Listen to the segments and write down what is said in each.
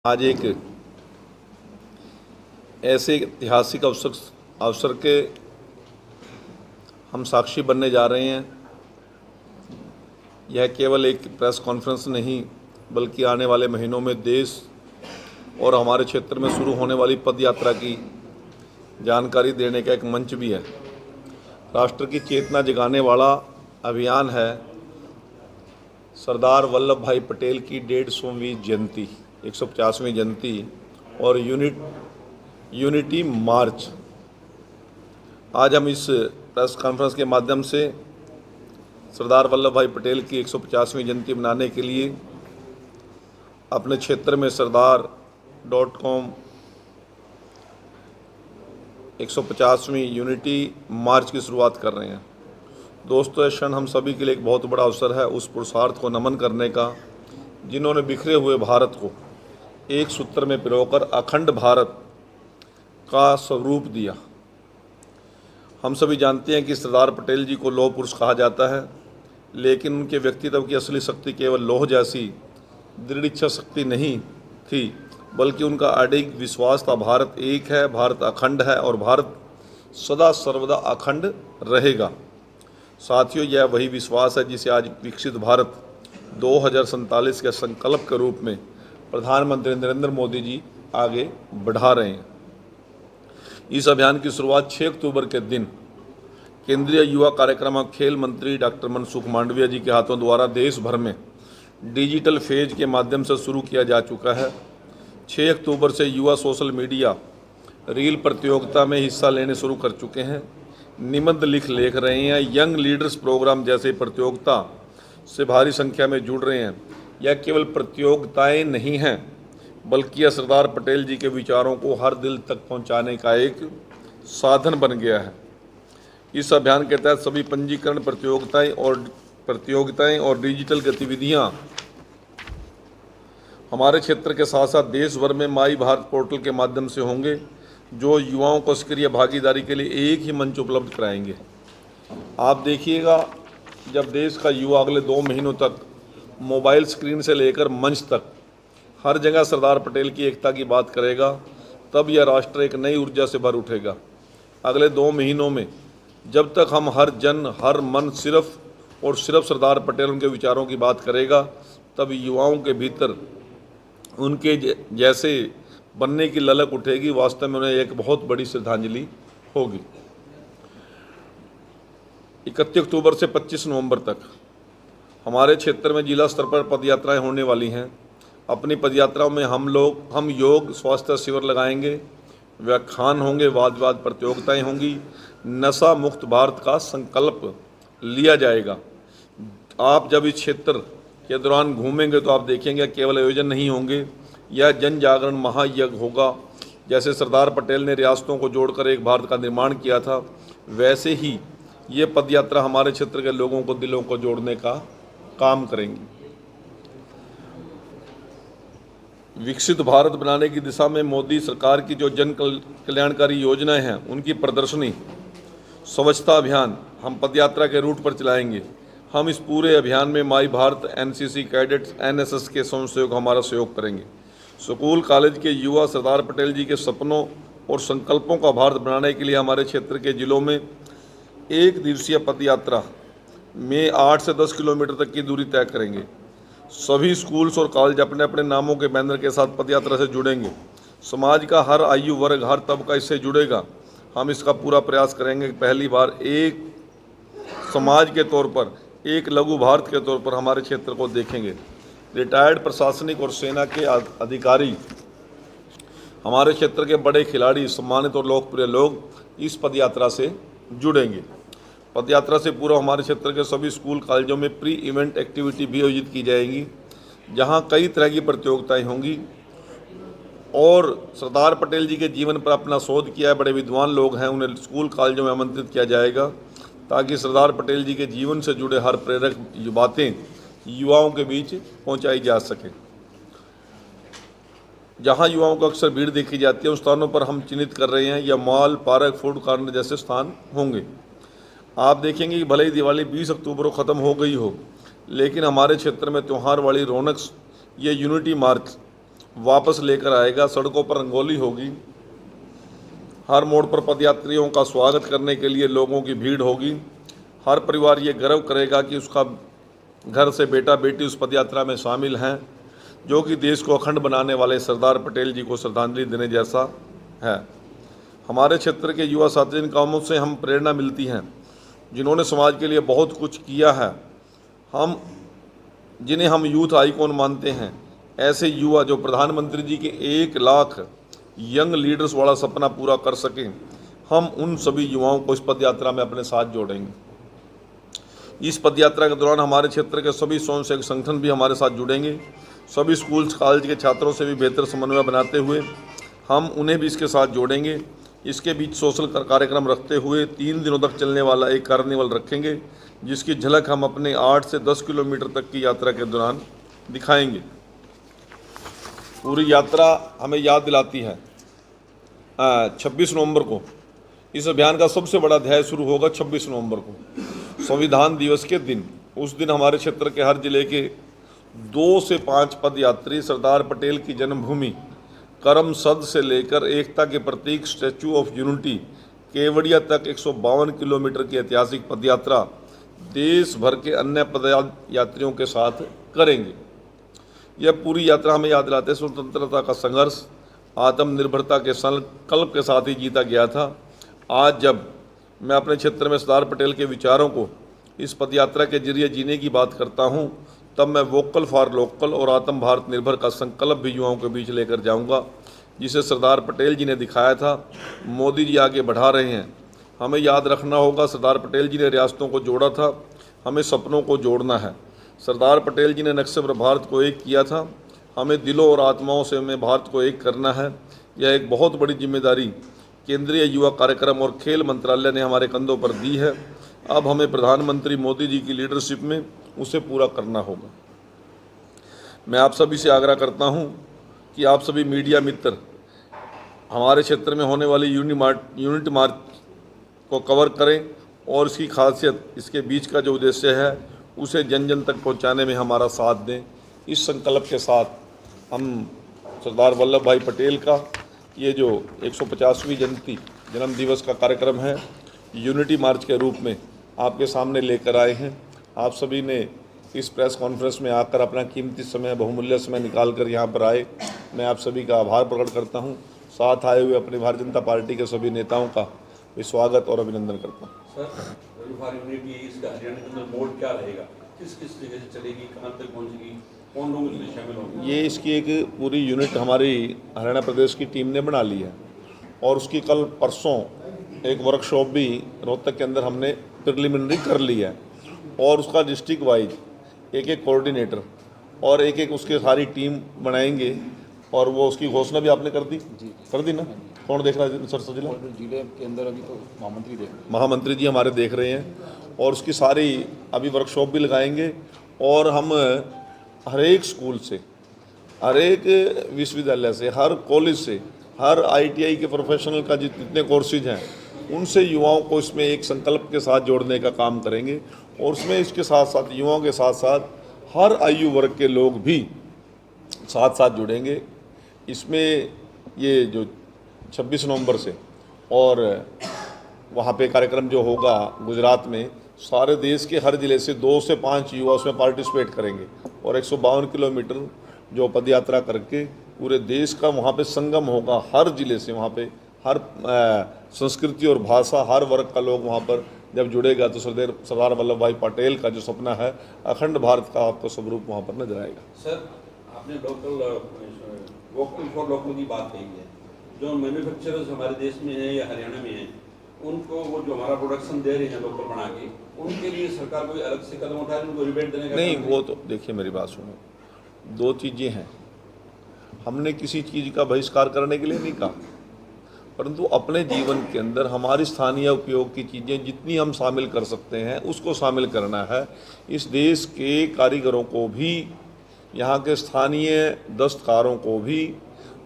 आज एक ऐसे ऐतिहासिक अवसर के हम साक्षी बनने जा रहे हैं। यह केवल एक प्रेस कॉन्फ्रेंस नहीं बल्कि आने वाले महीनों में देश और हमारे क्षेत्र में शुरू होने वाली पद यात्रा की जानकारी देने का एक मंच भी है। राष्ट्र की चेतना जगाने वाला अभियान है सरदार वल्लभ भाई पटेल की 150वीं जयंती, 150वीं जयंती और यूनिटी मार्च। आज हम इस प्रेस कॉन्फ्रेंस के माध्यम से सरदार वल्लभ भाई पटेल की 150वीं जयंती मनाने के लिए अपने क्षेत्र में सरदार.com 150वीं यूनिटी मार्च की शुरुआत कर रहे हैं। दोस्तों, यह क्षण हम सभी के लिए एक बहुत बड़ा अवसर है उस पुरुषार्थ को नमन करने का जिन्होंने बिखरे हुए भारत को एक सूत्र में पिरोकर अखंड भारत का स्वरूप दिया। हम सभी जानते हैं कि सरदार पटेल जी को लौह पुरुष कहा जाता है, लेकिन उनके व्यक्तित्व की असली शक्ति केवल लौह जैसी दृढ़ इच्छा शक्ति नहीं थी, बल्कि उनका अडिग विश्वास था। भारत एक है, भारत अखंड है और भारत सदा सर्वदा अखंड रहेगा। साथियों, यह वही विश्वास है जिसे आज विकसित भारत 2047 के संकल्प के रूप में प्रधानमंत्री नरेंद्र मोदी जी आगे बढ़ा रहे हैं। इस अभियान की शुरुआत 6 अक्टूबर के दिन केंद्रीय युवा कार्यक्रम और खेल मंत्री डॉक्टर मनसुख मांडविया जी के हाथों द्वारा देश भर में डिजिटल फेज के माध्यम से शुरू किया जा चुका है। 6 अक्टूबर से युवा सोशल मीडिया रील प्रतियोगिता में हिस्सा लेने शुरू कर चुके हैं, निबंध लिख रहे हैं, यंग लीडर्स प्रोग्राम जैसे प्रतियोगिता से भारी संख्या में जुड़ रहे हैं। यह केवल प्रतियोगिताएं नहीं हैं, बल्कि यह सरदार पटेल जी के विचारों को हर दिल तक पहुंचाने का एक साधन बन गया है। इस अभियान के तहत सभी पंजीकरण प्रतियोगिताएं और डिजिटल गतिविधियां हमारे क्षेत्र के साथ साथ देश भर में माई भारत पोर्टल के माध्यम से होंगे, जो युवाओं को सक्रिय भागीदारी के लिए एक ही मंच उपलब्ध कराएंगे। आप देखिएगा, जब देश का युवा अगले 2 महीनों तक मोबाइल स्क्रीन से लेकर मंच तक हर जगह सरदार पटेल की एकता की बात करेगा, तब यह राष्ट्र एक नई ऊर्जा से भर उठेगा। अगले 2 महीनों में जब तक हम हर जन हर मन सिर्फ और सिर्फ सरदार पटेल उनके विचारों की बात करेगा, तब युवाओं के भीतर उनके जैसे बनने की ललक उठेगी। वास्तव में उन्हें एक बहुत बड़ी श्रद्धांजलि होगी। 31 अक्टूबर से 25 नवंबर तक हमारे क्षेत्र में जिला स्तर पर पदयात्राएं होने वाली हैं। अपनी पदयात्राओं में हम योग स्वास्थ्य शिविर लगाएंगे, व्याख्यान होंगे, वाद विवाद प्रतियोगिताएं होंगी, नशा मुक्त भारत का संकल्प लिया जाएगा। आप जब इस क्षेत्र के दौरान घूमेंगे तो आप देखेंगे केवल आयोजन नहीं होंगे, यह जन जागरण महायज्ञ होगा। जैसे सरदार पटेल ने रियासतों को जोड़कर एक भारत का निर्माण किया था, वैसे ही ये पदयात्रा हमारे क्षेत्र के लोगों को दिलों को जोड़ने का काम करेंगी। विकसित भारत बनाने की दिशा में मोदी सरकार की जो जन कल्याणकारी योजनाएं हैं, उनकी प्रदर्शनी, स्वच्छता अभियान हम पदयात्रा के रूट पर चलाएंगे। हम इस पूरे अभियान में माई भारत, एनसीसी कैडेट्स, एनएसएस के स्वयंसेवक हमारा सहयोग करेंगे। स्कूल कॉलेज के युवा सरदार पटेल जी के सपनों और संकल्पों का भारत बनाने के लिए हमारे क्षेत्र के जिलों में एक दिवसीय पदयात्रा में 8 से 10 किलोमीटर तक की दूरी तय करेंगे। सभी स्कूल्स और कॉलेज अपने अपने नामों के बैनर के साथ पदयात्रा से जुड़ेंगे। समाज का हर आयु वर्ग, हर तबका इससे जुड़ेगा। हम इसका पूरा प्रयास करेंगे कि पहली बार एक समाज के तौर पर, एक लघु भारत के तौर पर हमारे क्षेत्र को देखेंगे। रिटायर्ड प्रशासनिक और सेना के अधिकारी, हमारे क्षेत्र के बड़े खिलाड़ी, सम्मानित और लोकप्रिय लोग इस पदयात्रा से जुड़ेंगे। पदयात्रा से पूर्व हमारे क्षेत्र के सभी स्कूल कॉलेजों में प्री इवेंट एक्टिविटी भी आयोजित की जाएंगी, जहां कई तरह की प्रतियोगिताएं होंगी। और सरदार पटेल जी के जीवन पर अपना शोध किया है बड़े विद्वान लोग हैं, उन्हें स्कूल कॉलेजों में आमंत्रित किया जाएगा, ताकि सरदार पटेल जी के जीवन से जुड़े हर प्रेरक बातें युवाओं के बीच पहुंचाई जा सके। जहां युवाओं को अक्सर भीड़ देखी जाती है, उन स्थानों पर हम चिन्हित कर रहे हैं, या मॉल, पार्क, फूड कॉर्नर जैसे स्थान होंगे। आप देखेंगे कि भले ही दिवाली 20 अक्टूबर को ख़त्म हो गई हो, लेकिन हमारे क्षेत्र में त्यौहार वाली रौनक ये यूनिटी मार्च वापस लेकर आएगा। सड़कों पर रंगोली होगी, हर मोड़ पर पदयात्रियों का स्वागत करने के लिए लोगों की भीड़ होगी। हर परिवार ये गर्व करेगा कि उसका घर से बेटा बेटी उस पदयात्रा में शामिल हैं, जो कि देश को अखंड बनाने वाले सरदार पटेल जी को श्रद्धांजलि देने जैसा है। हमारे क्षेत्र के युवा साथी, इन कामों से हम प्रेरणा मिलती हैं, जिन्होंने समाज के लिए बहुत कुछ किया है, जिन्हें हम यूथ आइकॉन मानते हैं। ऐसे युवा जो प्रधानमंत्री जी के 1 लाख यंग लीडर्स वाला सपना पूरा कर सकें, हम उन सभी युवाओं को इस पदयात्रा में अपने साथ जोड़ेंगे। इस पदयात्रा के दौरान हमारे क्षेत्र के सभी स्वयंसेवक संगठन भी हमारे साथ जुड़ेंगे। सभी स्कूल कॉलेज के छात्रों से भी बेहतर समन्वय बनाते हुए हम उन्हें भी इसके साथ जोड़ेंगे। इसके बीच सोशल कार्यक्रम रखते हुए 3 दिनों तक चलने वाला एक कार्निवल रखेंगे, जिसकी झलक हम अपने 8 से 10 किलोमीटर तक की यात्रा के दौरान दिखाएंगे। पूरी यात्रा हमें याद दिलाती है 26 नवंबर को इस अभियान का सबसे बड़ा अध्याय शुरू होगा। 26 नवंबर को संविधान दिवस के दिन, उस दिन हमारे क्षेत्र के हर जिले के 2 से 5 पदयात्री सरदार पटेल की जन्मभूमि करमसद से लेकर एकता के प्रतीक स्टैचू ऑफ यूनिटी केवड़िया तक 152 किलोमीटर की ऐतिहासिक पदयात्रा देश भर के अन्य पदयात्रियों के साथ करेंगे। यह पूरी यात्रा हमें याद दिलाते स्वतंत्रता का संघर्ष आत्मनिर्भरता के संकल्प के साथ ही जीता गया था। आज जब मैं अपने क्षेत्र में सरदार पटेल के विचारों को इस पदयात्रा के जरिए जीने की बात करता हूं, तब मैं वोकल फॉर लोकल और आत्म भारत निर्भर का संकल्प भी युवाओं के बीच लेकर जाऊंगा, जिसे सरदार पटेल जी ने दिखाया था, मोदी जी आगे बढ़ा रहे हैं। हमें याद रखना होगा, सरदार पटेल जी ने रियासतों को जोड़ा था, हमें सपनों को जोड़ना है। सरदार पटेल जी ने नक्शे पर भारत को एक किया था, हमें दिलों और आत्माओं से हमें भारत को एक करना है। यह एक बहुत बड़ी जिम्मेदारी केंद्रीय युवा कार्यक्रम और खेल मंत्रालय ने हमारे कंधों पर दी है। अब हमें प्रधानमंत्री मोदी जी की लीडरशिप में उसे पूरा करना होगा। मैं आप सभी से आग्रह करता हूं कि आप सभी मीडिया मित्र हमारे क्षेत्र में होने वाली यूनिट मार्च को कवर करें और इसकी खासियत, इसके बीच का जो उद्देश्य है, उसे जन जन तक पहुंचाने में हमारा साथ दें। इस संकल्प के साथ हम सरदार वल्लभ भाई पटेल का ये जो 150वीं जन्म दिवस का कार्यक्रम है, यूनिटी मार्च के रूप में आपके सामने लेकर आए हैं। आप सभी ने इस प्रेस कॉन्फ्रेंस में आकर अपना कीमती समय, बहुमूल्य समय निकाल कर यहाँ पर आए। मैं आप सभी का आभार प्रकट करता हूँ। साथ आए हुए अपनी भारतीय जनता पार्टी के सभी नेताओं का भी स्वागत और अभिनंदन करता हूँ। सर, यूनिटी इसका हरियाणा के अंदर मोड क्या रहेगा, किस किस जगह से चलेगी, कहाँ तक पहुँचेगी, कौन लोग इसमें शामिल होंगे? ये इसकी एक पूरी यूनिट हमारी हरियाणा प्रदेश की टीम ने बना ली है और उसकी कल परसों एक वर्कशॉप भी रोहतक के अंदर हमने प्रिलिमिनरी कर ली है और उसका डिस्ट्रिक्ट वाइज एक कोऑर्डिनेटर और एक उसके सारी टीम बनाएंगे और वो उसकी घोषणा भी आपने कर दी जी। कर दी ना? कौन देख रहा है सरसा जिला? जिले के अंदर अभी तो महामंत्री जी हमारे देख रहे हैं और उसकी सारी अभी वर्कशॉप भी लगाएंगे और हम हर एक स्कूल से, हर एक विश्वविद्यालय से, हर कॉलेज से, हर ITI के प्रोफेशनल का जितने कोर्सेज हैं, उनसे युवाओं को इसमें एक संकल्प के साथ जोड़ने का काम करेंगे और उसमें इसके साथ साथ युवाओं के साथ साथ हर आयु वर्ग के लोग भी साथ साथ जुड़ेंगे। इसमें ये जो 26 नवंबर से और वहाँ पे कार्यक्रम जो होगा गुजरात में, सारे देश के हर ज़िले से 2 से 5 युवा उसमें पार्टिसिपेट करेंगे और 152 किलोमीटर जो पदयात्रा करके पूरे देश का वहाँ पे संगम होगा। हर ज़िले से वहाँ पे हर संस्कृति और भाषा, हर वर्ग का लोग वहाँ पर जब जुड़ेगा तो सरदार वल्लभ भाई पटेल का जो सपना है अखंड भारत का आपको स्वरूप वहाँ पर नजर आएगा। सर, आपने वोकल फॉर लोकल की बात कही है। जो मैन्युफैक्चरर्स हमारे देश में हैं या हरियाणा में हैं, उनको वो जो हमारा प्रोडक्शन दे रहे हैं लोकल बना के, उनके लिए सरकार कोई अलग से कदम उठा रही है, उनको रिबेट देने का? नहीं, वो तो देखिए मेरी बात सुनो, 2 चीज़ें हैं। हमने किसी चीज़ का बहिष्कार करने के लिए नहीं कहा, परंतु अपने जीवन के अंदर हमारी स्थानीय उपयोग की चीज़ें जितनी हम शामिल कर सकते हैं उसको शामिल करना है। इस देश के कारीगरों को भी, यहाँ के स्थानीय दस्तकारों को भी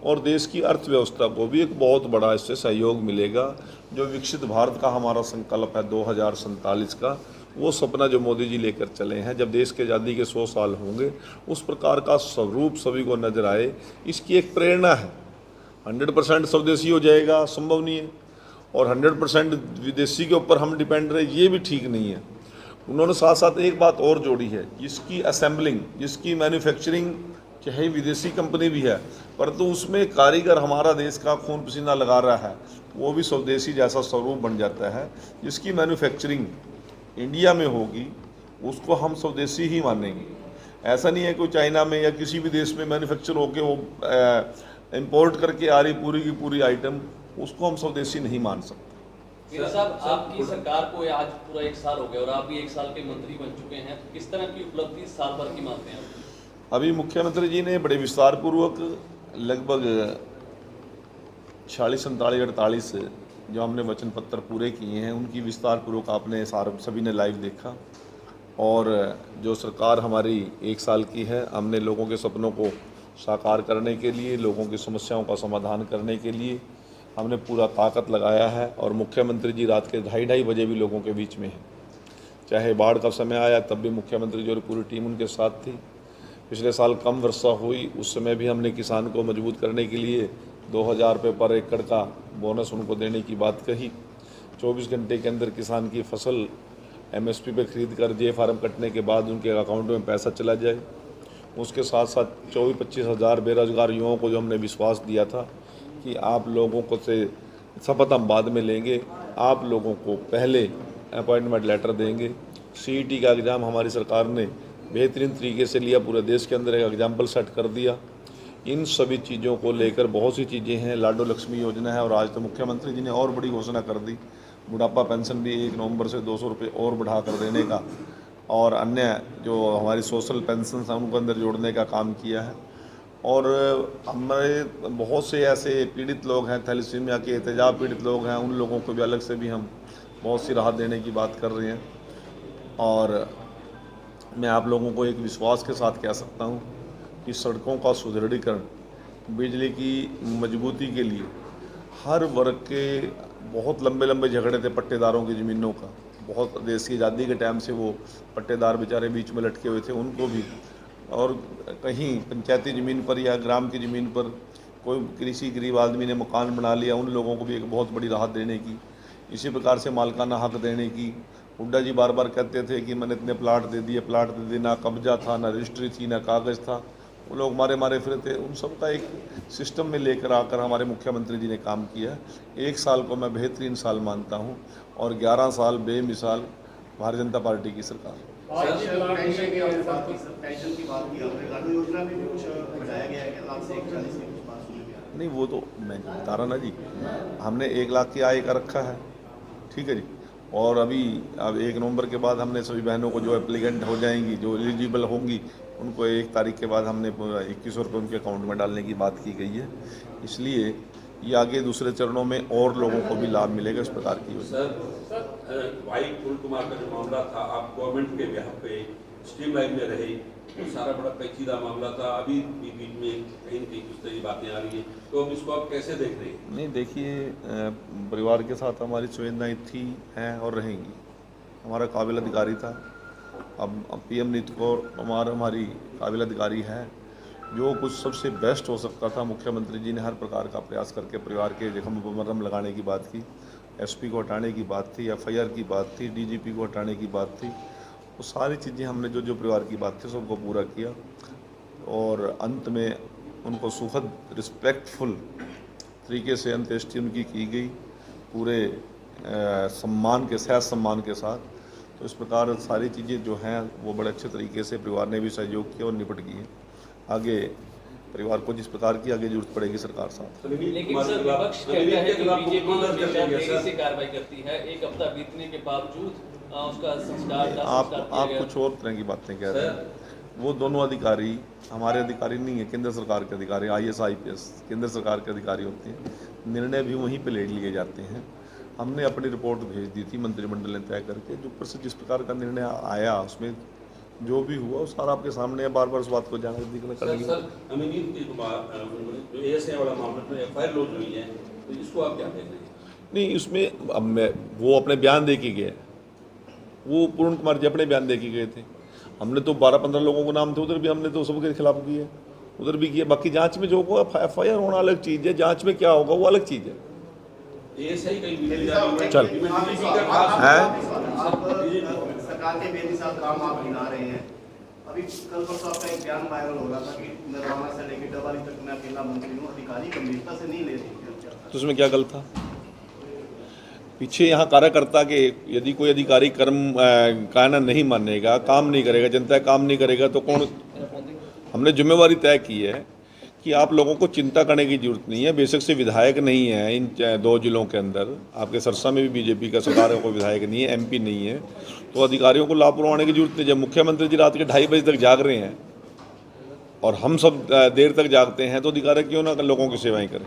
और देश की अर्थव्यवस्था को भी एक बहुत बड़ा इससे सहयोग मिलेगा। जो विकसित भारत का हमारा संकल्प है 2047 का, वो सपना जो मोदी जी लेकर चले हैं, जब देश की आज़ादी के 100 साल होंगे, उस प्रकार का स्वरूप सभी को नजर आए, इसकी एक प्रेरणा है। 100% स्वदेशी हो जाएगा, संभव नहीं है, और 100% विदेशी के ऊपर हम डिपेंड रहे, ये भी ठीक नहीं है। उन्होंने साथ साथ एक बात और जोड़ी है, जिसकी असेंबलिंग, जिसकी मैन्युफैक्चरिंग चाहे विदेशी कंपनी भी है, परंतु उसमें कारीगर हमारा देश का खून पसीना लगा रहा है, वो भी स्वदेशी जैसा स्वरूप बन जाता है। जिसकी मैन्युफैक्चरिंग इंडिया में होगी उसको हम स्वदेशी ही मानेंगे। ऐसा नहीं है कोई चाइना में या किसी भी देश में मैन्युफैक्चर होके वो इंपोर्ट करके आ रही पूरी की पूरी आइटम, उसको हम स्वदेशी नहीं मान सकते। साहब, आपकी सरकार को आज पूरा 1 साल हो गया और आप भी 1 साल के मंत्री बन चुके हैं, तो किस तरह की उपलब्धि इस साल भर की मानते हैं आप? अभी मुख्यमंत्री जी ने बड़े विस्तार पूर्वक लगभग 46, 47, 48 जो हमने वचन पत्र पूरे किए हैं, उनकी विस्तार पूर्वक आपने सभी ने लाइव देखा। और जो सरकार हमारी 1 साल की है, हमने लोगों के सपनों को साकार करने के लिए, लोगों की समस्याओं का समाधान करने के लिए हमने पूरा ताकत लगाया है। और मुख्यमंत्री जी रात के 2:30 बजे भी लोगों के बीच में हैं। चाहे बाढ़ का समय आया तब भी मुख्यमंत्री जी और पूरी टीम उनके साथ थी। पिछले साल कम वर्षा हुई, उस समय भी हमने किसान को मजबूत करने के लिए 2000 रुपये पर एकड़ का बोनस उनको देने की बात कही। 24 घंटे के अंदर किसान की फसल MSP पे खरीद कर जे फार्म कटने के बाद उनके अकाउंट में पैसा चला जाए। उसके साथ साथ 24-25 हज़ार बेरोजगार युवाओं को जो हमने विश्वास दिया था कि आप लोगों को से शपथ हम बाद में लेंगे, आप लोगों को पहले अपॉइंटमेंट लेटर देंगे। CET का एग्ज़ाम हमारी सरकार ने बेहतरीन तरीके से लिया, पूरे देश के अंदर एक एग्जाम्पल सेट कर दिया। इन सभी चीज़ों को लेकर बहुत सी चीज़ें हैं, लाडो लक्ष्मी योजना है, और आज तो मुख्यमंत्री जी ने और बड़ी घोषणा कर दी, बुढ़ापा पेंशन भी 1 नवंबर से 200 रुपये और बढ़ा कर देने का, और अन्य जो हमारी सोशल पेंशन हैं उनको अंदर जोड़ने का काम किया है। और हमारे बहुत से ऐसे पीड़ित लोग हैं, थैलेसीमिया के तेजाब पीड़ित लोग हैं, उन लोगों को भी अलग से भी हम बहुत सी राहत देने की बात कर रहे हैं। और मैं आप लोगों को एक विश्वास के साथ कह सकता हूँ कि सड़कों का सुदृढ़ीकरण, बिजली की मजबूती के लिए हर वर्ग के बहुत लंबे लंबे झगड़े थे पट्टेदारों की ज़मीनों का, बहुत देश की आज़ादी के टाइम से वो पट्टेदार बेचारे बीच में लटके हुए थे, उनको भी, और कहीं पंचायती ज़मीन पर या ग्राम की ज़मीन पर कोई किसी गरीब आदमी ने मकान बना लिया, उन लोगों को भी एक बहुत बड़ी राहत देने की। इसी प्रकार से मालिकाना हक देने की। हुड्डा जी बार बार कहते थे कि मैंने इतने प्लाट दे दिए, ना कब्जा था, ना रजिस्ट्री थी, ना कागज़ था, वो लोग मारे फिरे थे। उन सब का एक सिस्टम में लेकर आकर हमारे मुख्यमंत्री जी ने काम किया। 1 साल को मैं बेहतरीन साल मानता हूँ, और 11 साल बेमिसाल भारतीय जनता पार्टी की सरकार। नहीं, वो तो मैं बता रहा ना जी, हमने 1 लाख की आय का रखा है, ठीक है जी। और अब 1 नवंबर के बाद हमने सभी बहनों को जो एप्लीकेंट हो जाएंगी, जो एलिजिबल होंगी, उनको 1 तारीख के बाद हमने 2100 रुपये उनके अकाउंट में डालने की बात की गई है। इसलिए ये आगे दूसरे चरणों में और लोगों को भी लाभ मिलेगा इस प्रकार की योजना। सर, भाई फूल कुमार का जो मामला था, आप गवर्नमेंट के बिहाफ पे स्ट्रीमलाइन में रहे, तो सारा बड़ा पेचीदा मामला था, अभी बीच में कहीं न कहीं कुछ तरह की बातें आ रही हैं, तो अब इसको आप कैसे देख रहे हैं? नहीं, देखिए, परिवार के साथ हमारी संवेदनाएं थी, हैं और रहेंगी। हमारा काबिल अधिकारी था, अब PM नीति कौर हमारी काबिल अधिकारी है। जो कुछ सबसे बेस्ट हो सकता था, मुख्यमंत्री जी ने हर प्रकार का प्रयास करके परिवार के जख्म पर मरहम लगाने की बात की। SP को हटाने की बात थी, FIR की बात थी, DGP को हटाने की बात थी। वो सारी चीज़ें हमने जो परिवार की बात थी सबको पूरा किया, और अंत में उनको सुखद रिस्पेक्टफुल तरीके से अंत्येष्टि उनकी की गई, पूरे सम्मान के साथ, सम्मान के साथ। तो इस प्रकार सारी चीज़ें जो हैं वो बड़े अच्छे तरीके से परिवार ने भी सहयोग किया और निपट गई है। आगे परिवार को जिस प्रकार की आगे जरूरत पड़ेगी सरकार साथ। लेकिन सर, विपक्ष कहता है कि बीजेपी देरी से कार्रवाई करती है, 1 हफ्ता बीतने के बावजूद उसका संस्कार आप कुछ और तरह की बातें कह रहे हैं। वो दोनों अधिकारी हमारे अधिकारी नहीं है, केंद्र सरकार के अधिकारी, IAS IPS केंद्र सरकार के अधिकारी होते हैं। निर्णय भी वहीं पे ले लिए जाते हैं। हमने अपनी रिपोर्ट भेज दी थी मंत्रिमंडल ने तय करके, जो ऊपर से जिस प्रकार का निर्णय आया उसमें जो भी हुआ वो सारा आपके सामने है। बार बार उस बात को जाने करने सर, अमीनीत की जो ASI वाला मामला में FIR लॉन्च हुई है, तो इसको आप क्या देख रहे हैं? नहीं, उसमें अब वो अपने बयान दे के गए, वो पूर्ण कुमार जी अपने बयान दे के गए थे। हमने तो 12-15 लोगों को नाम थे उधर भी, हमने तो सबके खिलाफ किए, उधर भी किए। बाकी जांच में जो होगा FIR होना अलग चीज़ है, जांच में क्या होगा वो अलग चीज़ है। ये सही कहीं चल। सरकार के बेमिसाल काम आप गिना रहे हैं। अभी कल परसों आपका एक बयान वायरल हो रहा था कि निर्वाणा से लेकर डबल तक मैं अकेला मंत्री हूँ, अधिकारी गंभीरता से नहीं ले रही। तो उसमें क्या गलत था? पीछे यहाँ कार्यकर्ता के यदि कोई अधिकारी कानून नहीं मानेगा, काम नहीं करेगा, जनता काम नहीं करेगा तो कौन? हमने जिम्मेवारी तय की है कि आप लोगों को चिंता करने की जरूरत नहीं है। बेशक से विधायक नहीं है इन 2 जिलों के अंदर, आपके सरसा में भी बीजेपी का सरकार है, कोई विधायक नहीं है, MP नहीं है, तो अधिकारियों को लापरवाह होने की जरूरत नहीं। जब मुख्यमंत्री जी रात के 2:30 बजे तक जाग रहे हैं और हम सब देर तक जागते हैं तो अधिकारी क्यों ना लोगों की सेवाएं करें।